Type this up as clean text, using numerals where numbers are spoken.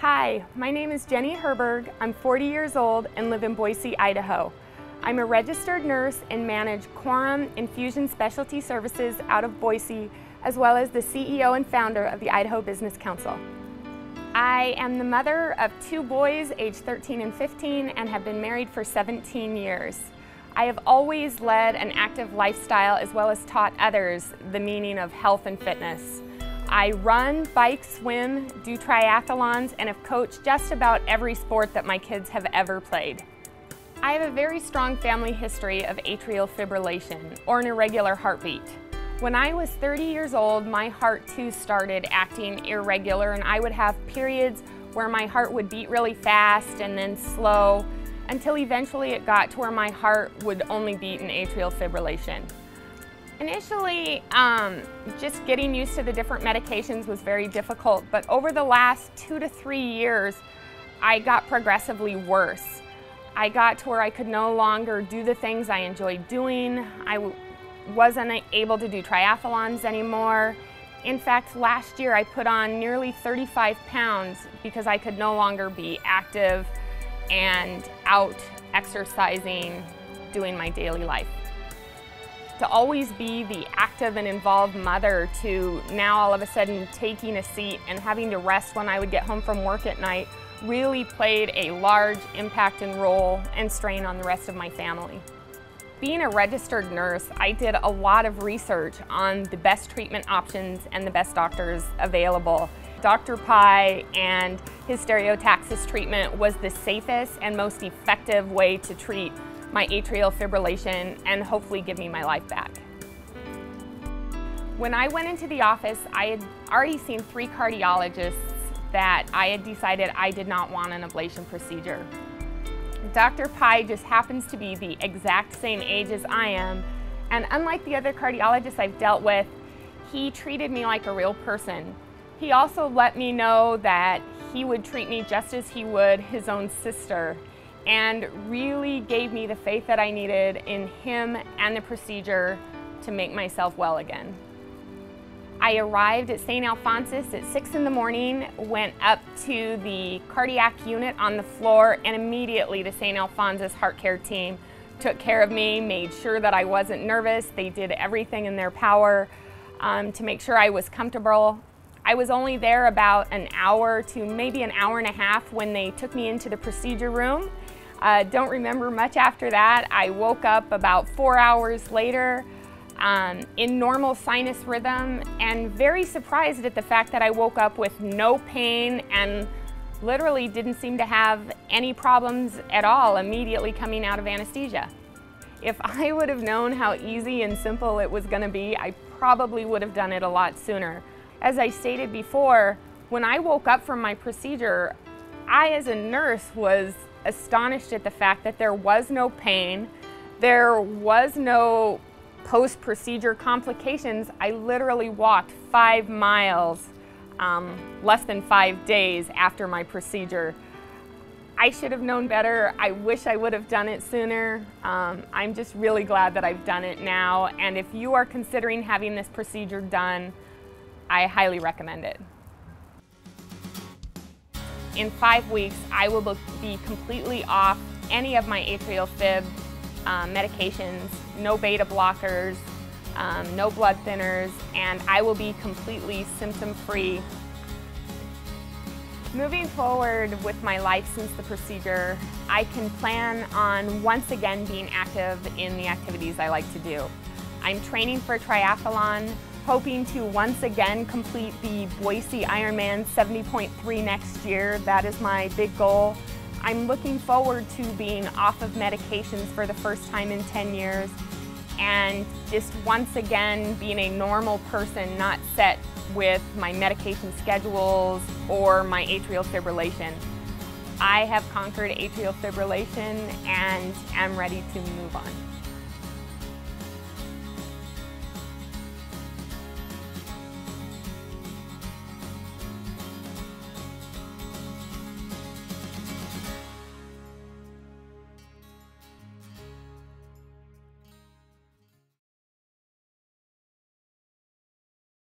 Hi, my name is Jenny Herberg. I'm 40 years old and live in Boise, Idaho. I'm a registered nurse and manage Quorum Infusion Specialty Services out of Boise, as well as the CEO and founder of the Idaho Business Council. I am the mother of 2 boys, aged 13 and 15, and have been married for 17 years. I have always led an active lifestyle as well as taught others the meaning of health and fitness. I run, bike, swim, do triathlons, and have coached just about every sport that my kids have ever played. I have a very strong family history of atrial fibrillation, or an irregular heartbeat. When I was 30 years old, my heart too started acting irregular, and I would have periods where my heart would beat really fast and then slow, until eventually it got to where my heart would only beat in atrial fibrillation. Initially, just getting used to the different medications was very difficult, but over the last 2 to 3 years, I got progressively worse. I got to where I could no longer do the things I enjoyed doing. I wasn't able to do triathlons anymore. In fact, last year I put on nearly 35 pounds because I could no longer be active and out exercising, doing my daily life. To always be the active and involved mother to now all of a sudden taking a seat and having to rest when I would get home from work at night really played a large impact and role and strain on the rest of my family. Being a registered nurse, I did a lot of research on the best treatment options and the best doctors available. Dr. Pai and his Stereotaxis treatment was the safest and most effective way to treat my atrial fibrillation and hopefully give me my life back. When I went into the office, I had already seen 3 cardiologists that I had decided I did not want an ablation procedure. Dr. Pai just happens to be the exact same age as I am, and unlike the other cardiologists I've dealt with, he treated me like a real person. He also let me know that he would treat me just as he would his own sister, and really gave me the faith that I needed in him and the procedure to make myself well again. I arrived at St. Alphonsus at 6 in the morning, went up to the cardiac unit on the floor, and immediately the St. Alphonsus Heart Care team took care of me, made sure that I wasn't nervous. They did everything in their power to make sure I was comfortable. I was only there about an hour to maybe an hour and a half when they took me into the procedure room. Don't remember much after that. I woke up about 4 hours later in normal sinus rhythm and very surprised at the fact that I woke up with no pain and literally didn't seem to have any problems at all immediately coming out of anesthesia. If I would have known how easy and simple it was going to be, I probably would have done it a lot sooner. As I stated before, when I woke up from my procedure, I as a nurse was astonished at the fact that there was no pain, there was no post-procedure complications. I literally walked 5 miles less than 5 days after my procedure. I should have known better. I wish I would have done it sooner. I'm just really glad that I've done it now, and if you are considering having this procedure done, I highly recommend it. In 5 weeks, I will be completely off any of my atrial fib medications, no beta blockers, no blood thinners, and I will be completely symptom-free. Moving forward with my life since the procedure, I can plan on once again being active in the activities I like to do. I'm training for a triathlon, hoping to once again complete the Boise Ironman 70.3 next year. That is my big goal. I'm looking forward to being off of medications for the first time in 10 years and just once again being a normal person, not set with my medication schedules or my atrial fibrillation. I have conquered atrial fibrillation and am ready to move on.